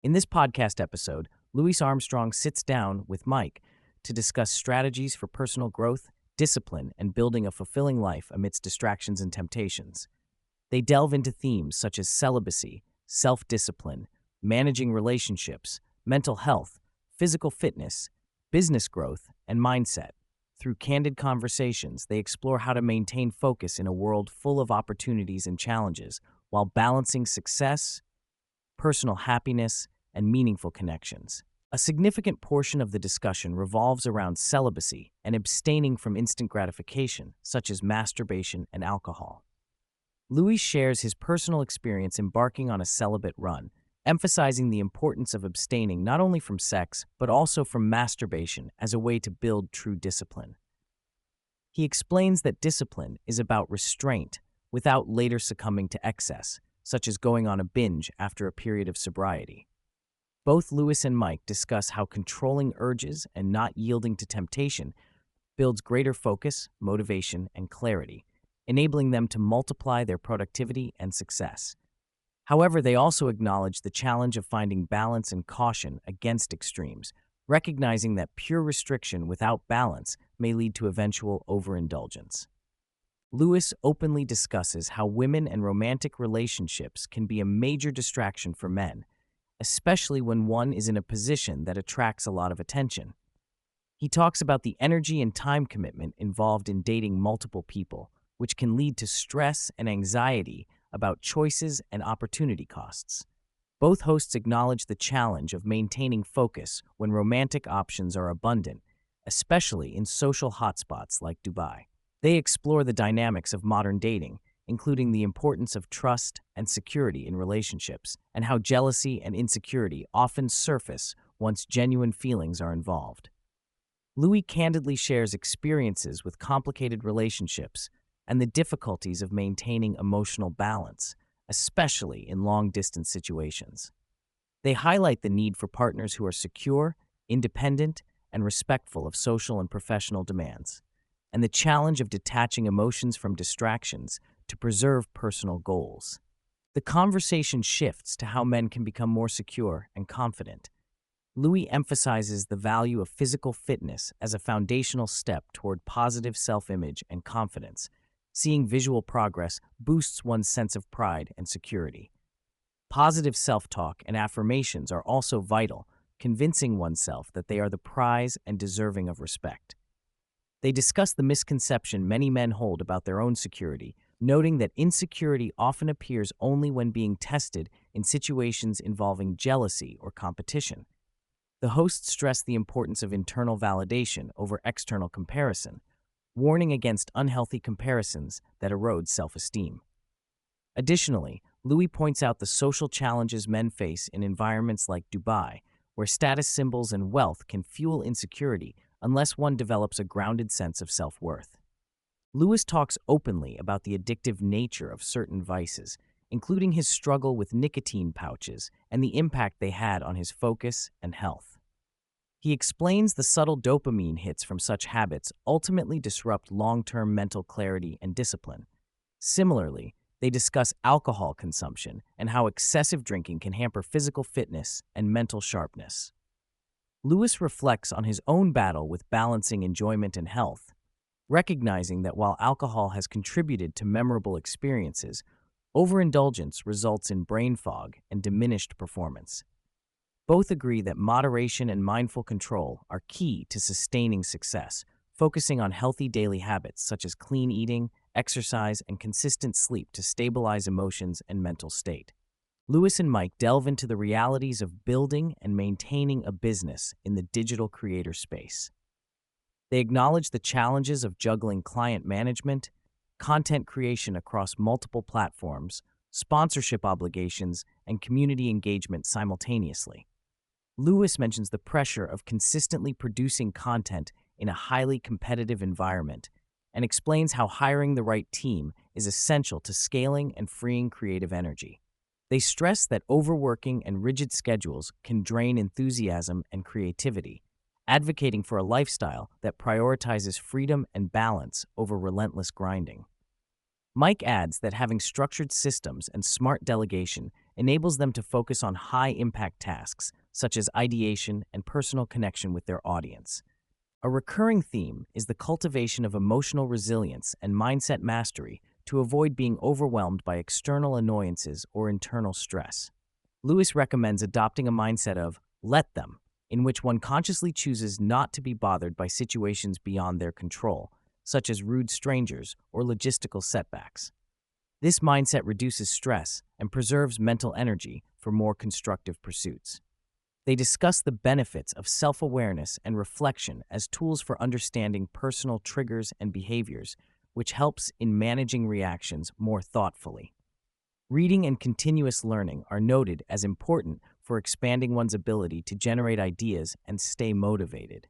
In this podcast episode, Louis Armstrong sits down with Mike to discuss strategies for personal growth, discipline, and building a fulfilling life amidst distractions and temptations. They delve into themes such as celibacy, self-discipline, managing relationships, mental health, physical fitness, business growth, and mindset. Through candid conversations, they explore how to maintain focus in a world full of opportunities and challenges while balancing success, personal happiness, and meaningful connections. A significant portion of the discussion revolves around celibacy and abstaining from instant gratification, such as masturbation and alcohol. Louis shares his personal experience embarking on a celibate run, emphasizing the importance of abstaining not only from sex, but also from masturbation as a way to build true discipline. He explains that discipline is about restraint without later succumbing to excess, such as going on a binge after a period of sobriety. Both Louis and Mike discuss how controlling urges and not yielding to temptation builds greater focus, motivation, and clarity, enabling them to multiply their productivity and success. However, they also acknowledge the challenge of finding balance and caution against extremes, recognizing that pure restriction without balance may lead to eventual overindulgence. Louis openly discusses how women and romantic relationships can be a major distraction for men, especially when one is in a position that attracts a lot of attention. He talks about the energy and time commitment involved in dating multiple people, which can lead to stress and anxiety about choices and opportunity costs. Both hosts acknowledge the challenge of maintaining focus when romantic options are abundant, especially in social hotspots like Dubai. They explore the dynamics of modern dating, including the importance of trust and security in relationships, and how jealousy and insecurity often surface once genuine feelings are involved. Louis candidly shares experiences with complicated relationships and the difficulties of maintaining emotional balance, especially in long-distance situations. They highlight the need for partners who are secure, independent, and respectful of social and professional demands, and the challenge of detaching emotions from distractions to preserve personal goals. The conversation shifts to how men can become more secure and confident. Louis emphasizes the value of physical fitness as a foundational step toward positive self-image and confidence. Seeing visual progress boosts one's sense of pride and security. Positive self-talk and affirmations are also vital, convincing oneself that they are the prize and deserving of respect. They discuss the misconception many men hold about their own security, noting that insecurity often appears only when being tested in situations involving jealousy or competition. The hosts stress the importance of internal validation over external comparison, warning against unhealthy comparisons that erode self-esteem. Additionally, Louis points out the social challenges men face in environments like Dubai, where status symbols and wealth can fuel insecurity unless one develops a grounded sense of self-worth. Louis talks openly about the addictive nature of certain vices, including his struggle with nicotine pouches and the impact they had on his focus and health. He explains the subtle dopamine hits from such habits ultimately disrupt long-term mental clarity and discipline. Similarly, they discuss alcohol consumption and how excessive drinking can hamper physical fitness and mental sharpness. Louis reflects on his own battle with balancing enjoyment and health, recognizing that while alcohol has contributed to memorable experiences, overindulgence results in brain fog and diminished performance. Both agree that moderation and mindful control are key to sustaining success, focusing on healthy daily habits such as clean eating, exercise, and consistent sleep to stabilize emotions and mental state. Louis and Mike delve into the realities of building and maintaining a business in the digital creator space. They acknowledge the challenges of juggling client management, content creation across multiple platforms, sponsorship obligations, and community engagement simultaneously. Louis mentions the pressure of consistently producing content in a highly competitive environment and explains how hiring the right team is essential to scaling and freeing creative energy. They stress that overworking and rigid schedules can drain enthusiasm and creativity, advocating for a lifestyle that prioritizes freedom and balance over relentless grinding. Mike adds that having structured systems and smart delegation enables them to focus on high-impact tasks, such as ideation and personal connection with their audience. A recurring theme is the cultivation of emotional resilience and mindset mastery to avoid being overwhelmed by external annoyances or internal stress. Lewis recommends adopting a mindset of "let them," in which one consciously chooses not to be bothered by situations beyond their control, such as rude strangers or logistical setbacks. This mindset reduces stress and preserves mental energy for more constructive pursuits. They discuss the benefits of self-awareness and reflection as tools for understanding personal triggers and behaviors, which helps in managing reactions more thoughtfully. Reading and continuous learning are noted as important for expanding one's ability to generate ideas and stay motivated.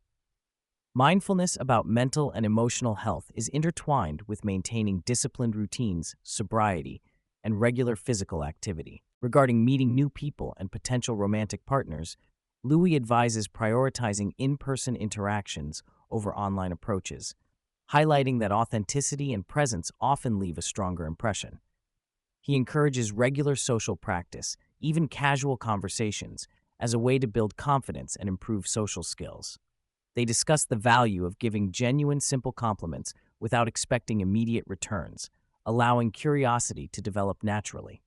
Mindfulness about mental and emotional health is intertwined with maintaining disciplined routines, sobriety, and regular physical activity. Regarding meeting new people and potential romantic partners, Louis advises prioritizing in-person interactions over online approaches, highlighting that authenticity and presence often leave a stronger impression. He encourages regular social practice, even casual conversations, as a way to build confidence and improve social skills. They discuss the value of giving genuine, simple compliments without expecting immediate returns, allowing curiosity to develop naturally.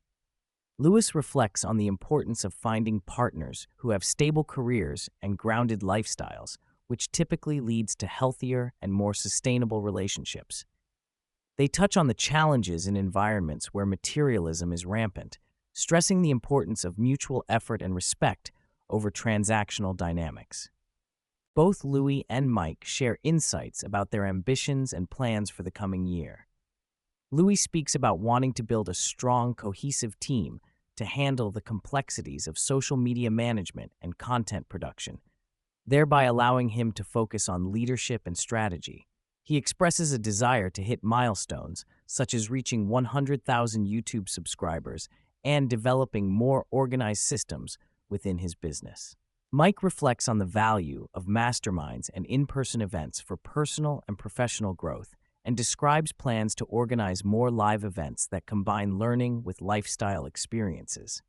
Lewis reflects on the importance of finding partners who have stable careers and grounded lifestyles, which typically leads to healthier and more sustainable relationships. They touch on the challenges in environments where materialism is rampant, stressing the importance of mutual effort and respect over transactional dynamics. Both Louis and Mike share insights about their ambitions and plans for the coming year. Louis speaks about wanting to build a strong, cohesive team to handle the complexities of social media management and content production, thereby allowing him to focus on leadership and strategy. He expresses a desire to hit milestones, such as reaching 100,000 YouTube subscribers and developing more organized systems within his business. Mike reflects on the value of masterminds and in-person events for personal and professional growth and describes plans to organize more live events that combine learning with lifestyle experiences.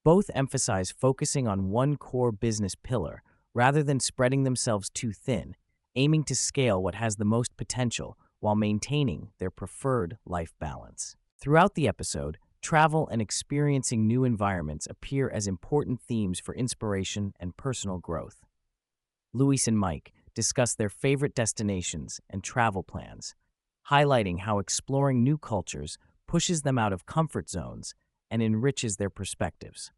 Both emphasize focusing on one core business pillar rather than spreading themselves too thin, aiming to scale what has the most potential while maintaining their preferred life balance. Throughout the episode, travel and experiencing new environments appear as important themes for inspiration and personal growth. Louis and Mike discuss their favorite destinations and travel plans, highlighting how exploring new cultures pushes them out of comfort zones and enriches their perspectives.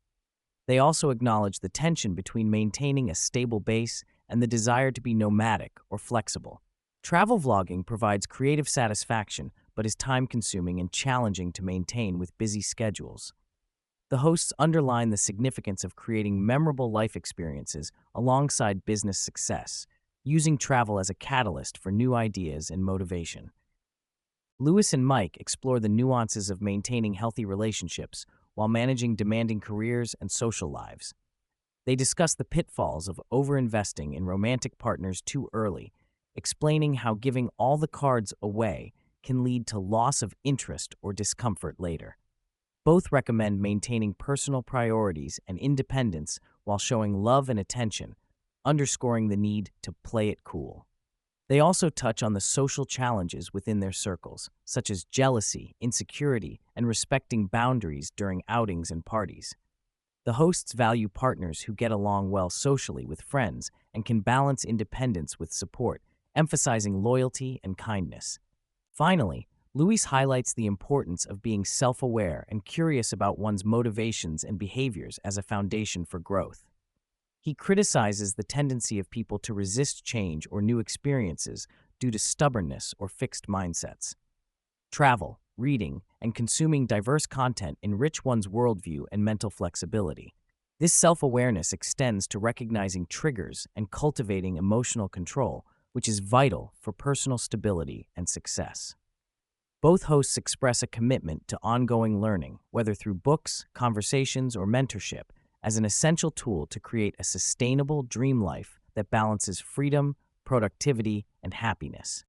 They also acknowledge the tension between maintaining a stable base and the desire to be nomadic or flexible. Travel vlogging provides creative satisfaction but is time-consuming and challenging to maintain with busy schedules. The hosts underline the significance of creating memorable life experiences alongside business success, using travel as a catalyst for new ideas and motivation. Louis and Mike explore the nuances of maintaining healthy relationships while managing demanding careers and social lives. They discuss the pitfalls of overinvesting in romantic partners too early, explaining how giving all the cards away can lead to loss of interest or discomfort later. Both recommend maintaining personal priorities and independence while showing love and attention, underscoring the need to play it cool. They also touch on the social challenges within their circles, such as jealousy, insecurity, and respecting boundaries during outings and parties. The hosts value partners who get along well socially with friends and can balance independence with support, emphasizing loyalty and kindness. Finally, Louis highlights the importance of being self-aware and curious about one's motivations and behaviors as a foundation for growth. He criticizes the tendency of people to resist change or new experiences due to stubbornness or fixed mindsets. Travel, reading, and consuming diverse content enrich one's worldview and mental flexibility. This self-awareness extends to recognizing triggers and cultivating emotional control, which is vital for personal stability and success. Both hosts express a commitment to ongoing learning, whether through books, conversations, or mentorship, as an essential tool to create a sustainable dream life that balances freedom, productivity, and happiness.